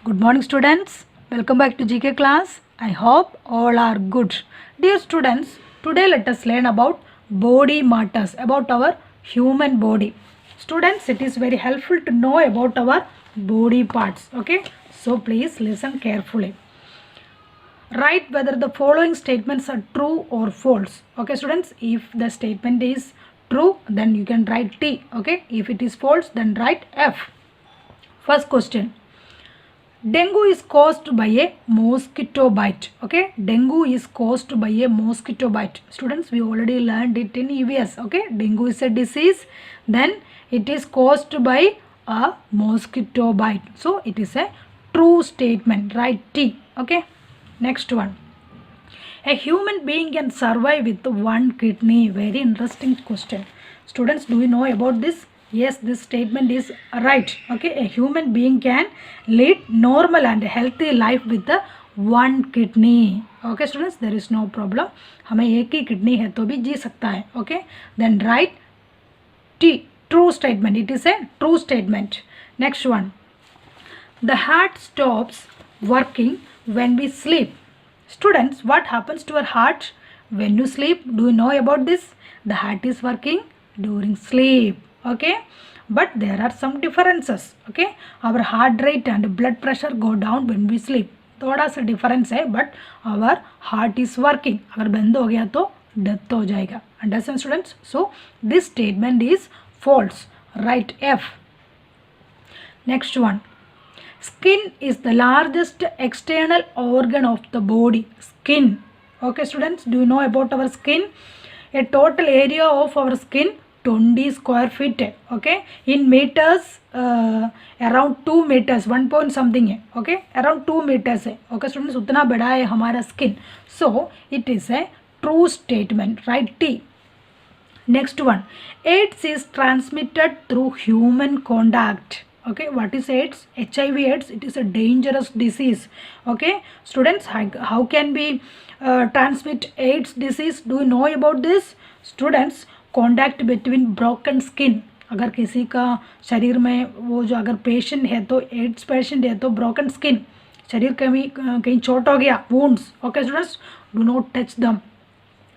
Good morning students. Welcome back to GK class. I hope all are good. Dear students, today let us learn about body matters, about our human body. Students, it is very helpful to know about our body parts. Okay, so please listen carefully. Write whether the following statements are true or false. Okay students, if the statement is true, then you can write T. Okay, if it is false, then write F. First question. Dengue is caused by a mosquito bite. Okay, dengue is caused by a mosquito bite. Students, we already learned it in EVS. Okay, dengue is a disease, then it is caused by a mosquito bite. So it is a true statement. Write T. Okay, next one. A human being can survive with one kidney. Very interesting question. Students, do you know about this? Yes, this statement is right. Okay, a human being can lead normal and healthy life with the one kidney. Okay students, there is no problem. हमें एक ही kidney है तो भी जी सकता है. Okay, then write T. True statement. It is a true statement. Next one. The heart stops working when we sleep. Students, what happens to our heart when you sleep? Do you know about this? The heart is working during sleep. Okay, but there are some differences. Okay, our heart rate and blood pressure go down when we sleep. थोड़ा सा difference है, but our heart is working. अगर बंद हो गया तो death हो जाएगा. Understand students? So this statement is false. Right F. Next one. Skin is the largest external organ of the body. Skin. Okay students, do you know about our skin? A total area of our skin 20 square feet. Okay, in meters around 2 meters, 1 point something है. Okay, around 2 meters है. Okay students, उतना बड़ा है हमारा skin. So it is a true statement. Right T. Next one. AIDS is transmitted through human contact. Okay, what is AIDS? HIV AIDS, it is a dangerous disease. Okay students, how can we transmit AIDS disease? Do you know about this? Students, contact between broken skin. अगर किसी का शरीर में वो जो अगर patient है तो एड्स पेशेंट है तो ब्रोकन स्किन, शरीर कहीं चोट हो गया, wounds. Okay students, do not touch दम.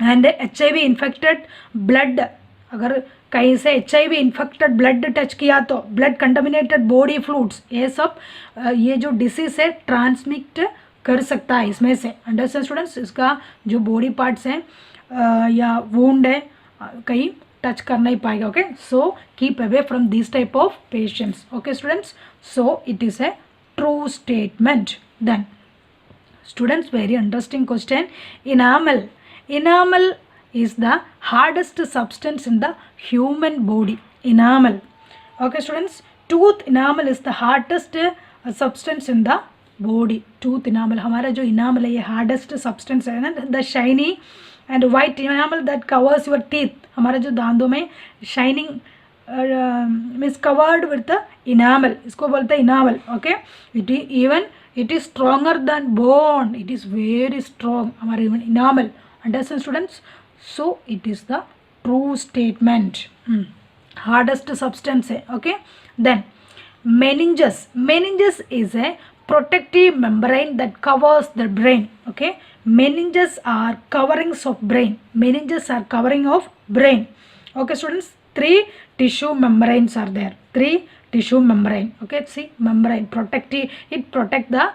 एंड HIV इन्फेक्टेड ब्लड, अगर कहीं से HIV इन्फेक्टेड ब्लड टच किया तो ब्लड कंटामिनेटेड बॉडी फ्लूइड्स, ये सब ये जो डिसीज है ट्रांसमिट कर सकता है इसमें से. Understand students? इसका जो बॉडी पार्ट्स हैं या वुंड है कहीं टच कर नहीं पाएगा. Okay, so keep away from this type of patients. Okay students, so it is a true statement. Then students, very interesting question. Enamel is the hardest substance in the human body. Enamel. Okay students, tooth enamel is the hardest substance in the body. Tooth enamel, हमारा जो enamel है ये hardest substance है ना. The shiny and white enamel that covers your teeth, हमारा जो दांतों में shining means covered with the enamel, इसको बोलते हैं enamel. Okay, it is stronger than bone. It is very strong, हमारा enamel. Understand students? So it is the true statement. Hardest substance है. Okay, then meninges is a protective membrane that covers the brain. Okay, meninges are coverings of brain. Meninges are covering of brain. Okay students, 3 tissue membranes are there. 3 tissue membrane. Okay, see, membrane protective, it protect the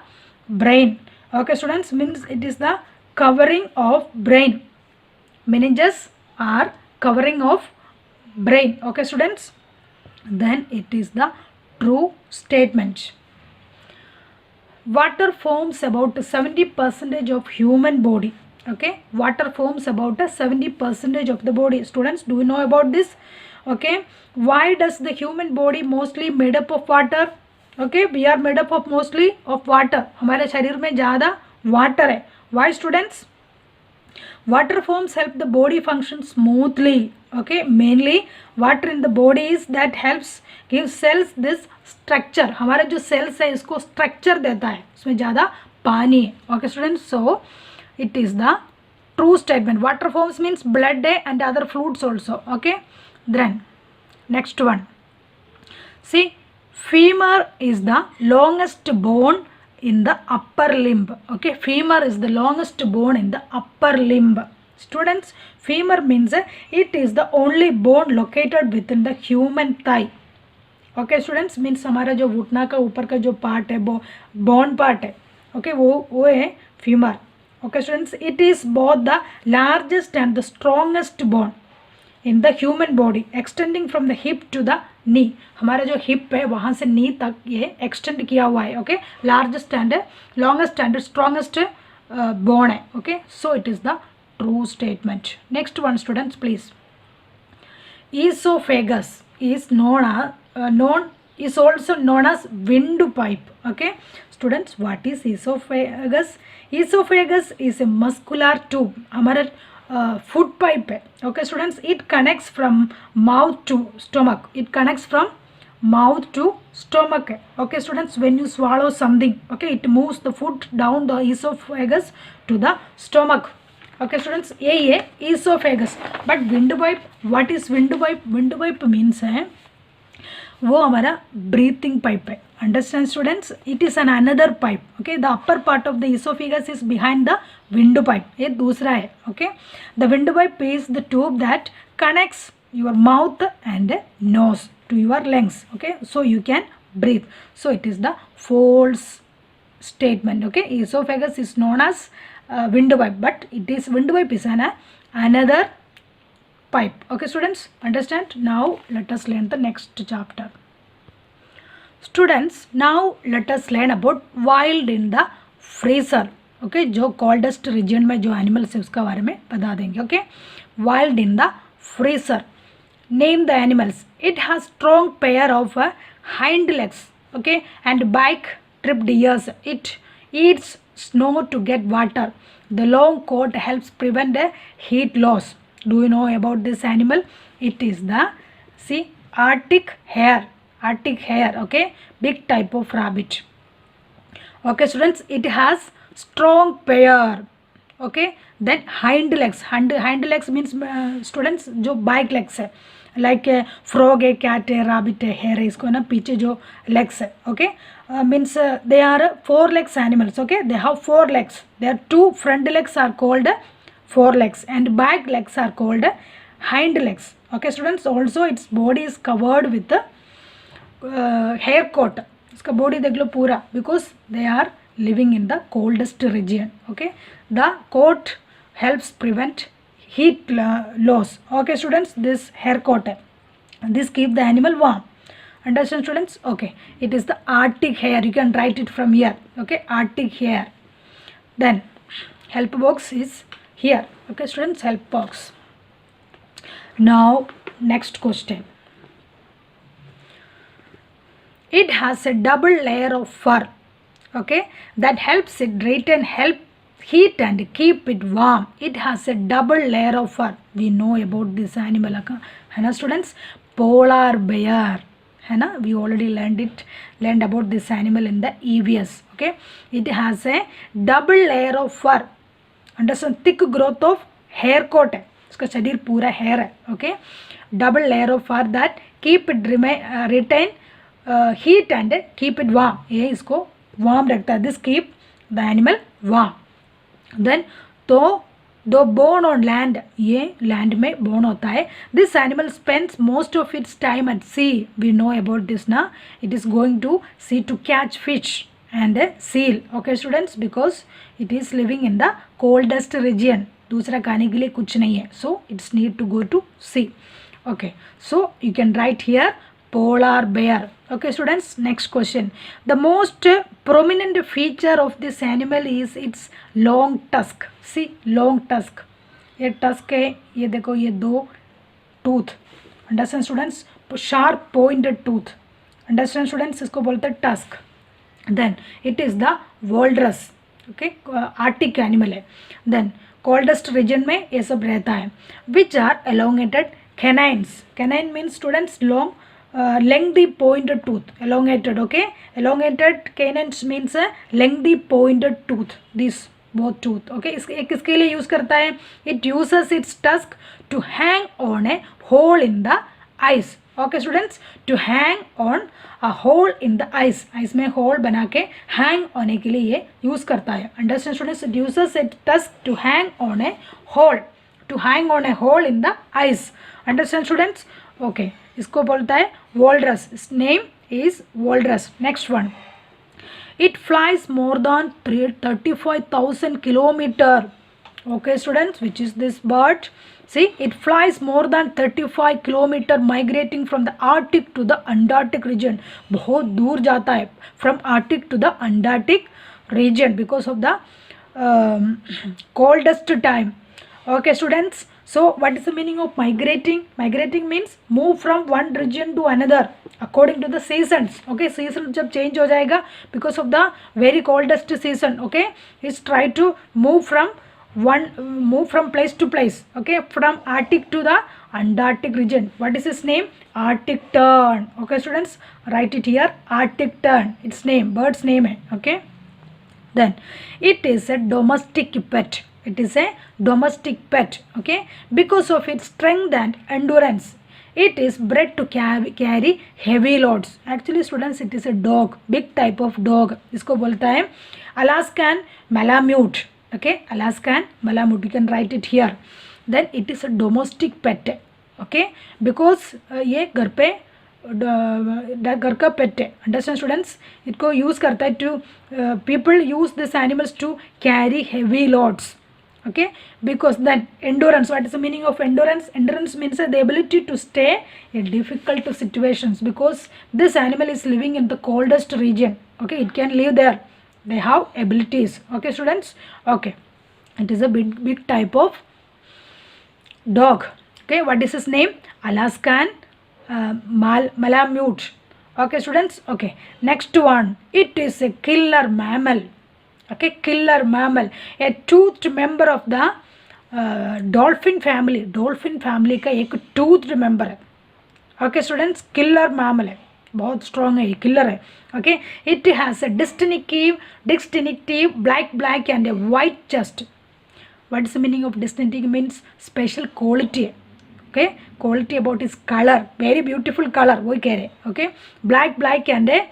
brain. Okay students, means it is the covering of brain. Meninges are covering of brain. Okay students, then it is the true statement. Water forms about 70% of human body. Okay, water forms about 70% of the body. Students, do you know about this? Okay, why does the human body mostly made up of water? Okay, we are made up of mostly of water. हमारे शरीर में ज़्यादा water है. Why students? Water forms help the body function smoothly. Okay, mainly water in the body is that helps give cells this structure. हमारा जो cells है इसको structure देता है, उसमें ज़्यादा पानी है. Okay students, so it is the true statement. Water forms means blood and other fluids also. Okay, then next one. See, femur is the longest bone in the upper limb. Okay, femur is the longest bone in the upper limb. Students, femur means it is the only bone located within the human thigh. Okay students, means हमारा जो घुटना का ऊपर का जो part है वो bone part है. ओके, वो है femur. Okay students, it is both the largest and the strongest bone in the human body, extending from the hip to the knee. हमारा जो हिप है वहाँ से नी तक ये एक्सटेंड किया हुआ है. Okay, largest and longest and strongest bone है. Okay, so it is the true statement. Next one students please. Esophagus is is also known as windpipe. Okay students, what is esophagus? Esophagus is a muscular tube, हमारा food pipe है. Okay students, it connects from mouth to stomach. It connects from mouth to stomach. Okay students, when you swallow something, okay, it moves the food down the esophagus to the stomach. Okay students, ये esophagus. But windpipe, what is windpipe? Windpipe means है वो हमारा breathing pipe है. Understand students? It is an another pipe. Okay, the upper part of the esophagus is behind the windpipe. ये दूसरा है. Okay, the windpipe is the tube that connects your mouth and nose to your lungs. Okay, so you can breathe. So it is the false statement. Okay, esophagus is known as windpipe, but it is windpipe is another pipe. Okay students, understand? Now let us learn the next chapter. Students, now let us learn about wild in the freezer. Okay, जो coldest region में जो animals है उसका बारे में बता देंगे. Okay, wild in the freezer. Name the animals. It has strong pair of hind legs. Okay, and back tripped ears. It eats snow to get water. The long coat helps prevent heat loss. Do you know about this animal? It is the Arctic hare. Arctic hare. Okay, big type of rabbit. Okay students, it has strong pair. Okay, then hind legs. Hind legs means students जो back legs है, like frog है, cat है, rabbit है, hare है, इसको ना पीछे जो legs है. Okay, means they are four legs animals. Okay, they have four legs. Their two front legs are called forelegs and back legs are called hind legs. Okay students, also its body is covered with hair coat. इसका body देख लो पूरा, because they are living in the coldest region. Okay, the coat helps prevent heat loss. Okay students, this hair coat है, this keep the animal warm. Understand students? Okay, it is the Arctic hare. You can write it from here. Okay, Arctic hare. Then help box is here. Okay students, help box. Now next question. It has a double layer of fur. Okay, that helps it retain heat and keep it warm. It has a double layer of fur. We know about this animal है ना students? Polar bear है ना, we already learned about this animal in the EVS. Okay, it has a double layer of fur. Understand? Thick growth of hair coat है, इसका शरीर पूरा hair है. Okay, double layer of fur that keep it retain heat and keep it warm. ये इसको warm रखता है. This keep the animal warm. Then though born on land, ये land में born होता है. This animal spends most of its time at sea. We know about this ना. It is going to sea to catch fish and seal. Okay students, because it is living in the coldest region. दूसरा खाने के लिए कुछ नहीं है. So it's need to go to sea. Okay, so you can write here polar bear. Okay students, next question. The most prominent feature of this animal is its long tusk. See, long tusk. ये tusk है, ये देखो ये दो tooth. Understand students? Sharp pointed tooth. Understand students? इसको बोलते हैं tusk. Then it is the walrus. Okay, Arctic animal है. Then coldest region में ये सब रहता है. Which are elongated canines. Canine means students long lengthy pointed tooth. Elongated. Okay, elongated canines means lengthy pointed tooth. This both tooth. Okay, किसके लिए use करता है? It uses its tusk to hang on a hole in the ice. Okay students, to hang on a hole in the ice. Ice में hole बना के hang होने के लिए ये use करता है. Understand students? It uses its tusk to hang on a hole. To hang on a hole in the ice. Understand students? Okay. इसको बोलता है walrus. Its name is walrus. Next one. It flies more than 35,000 kilometers. Okay students, which is this bird? See, it flies more than 35 kilometers, migrating from the Arctic to the Antarctic region. बहुत दूर जाता है from Arctic to the Antarctic region because of the coldest time. Okay students, so what is the meaning of migrating? Migrating means move from one region to another according to the seasons. Okay, season जब change हो जाएगा because of the very coldest season. Okay, it's try to move from place to place. Okay, from Arctic to the Antarctic region. What is its name? Arctic tern. Okay students, write it here. Arctic tern. Its name, bird's name है. Okay, then it is a domestic pet. It is a domestic pet. Okay, because of its strength and endurance, it is bred to carry heavy loads. Actually students, it is a dog, big type of dog. इसको बोलता है Alaskan Malamute. Okay, Alaskan Malamute, you can write it here. Then it is a domestic pet. Okay, because ये घर पे घर का पेट है. Understand students, इसको यूज़ करता है to people use this animals to carry heavy loads. Okay, because then endurance. What is the meaning of endurance? Endurance means the ability to stay in difficult situations, because this animal is living in the coldest region. Okay, it can live there. They have abilities. Okay students. Okay, it is a big type of dog. Okay, what is his name? Alaskan Malamute. Okay students. Okay, next one. It is a killer mammal. Okay, killer mammal, a toothed member of the dolphin family. Dolphin family का एक toothed member है. Okay students, killer mammal है, बहुत strong है, killer है. Okay, it has a distinctive black and a white chest. What is the meaning of distinctive? Means special quality. Okay, quality about its color, very beautiful color, वही कह रहे. Okay, black and a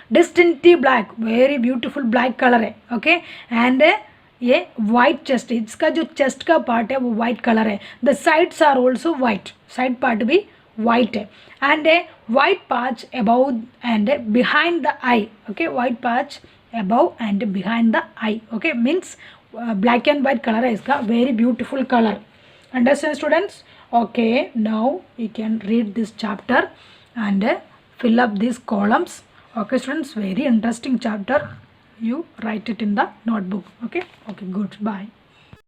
distinctive black, very beautiful black color है. Okay, and ये white chest, इसका जो chest का part है वो white color है. The sides are also white, side part भी white है, and a white patch above and behind the eye. Okay, white patch above and behind the eye. Okay, means black and white color है इसका, very beautiful color. Understand students? Okay, now you can read this chapter and fill up these columns. Okay students, very interesting chapter. You write it in the notebook. Okay, good, bye.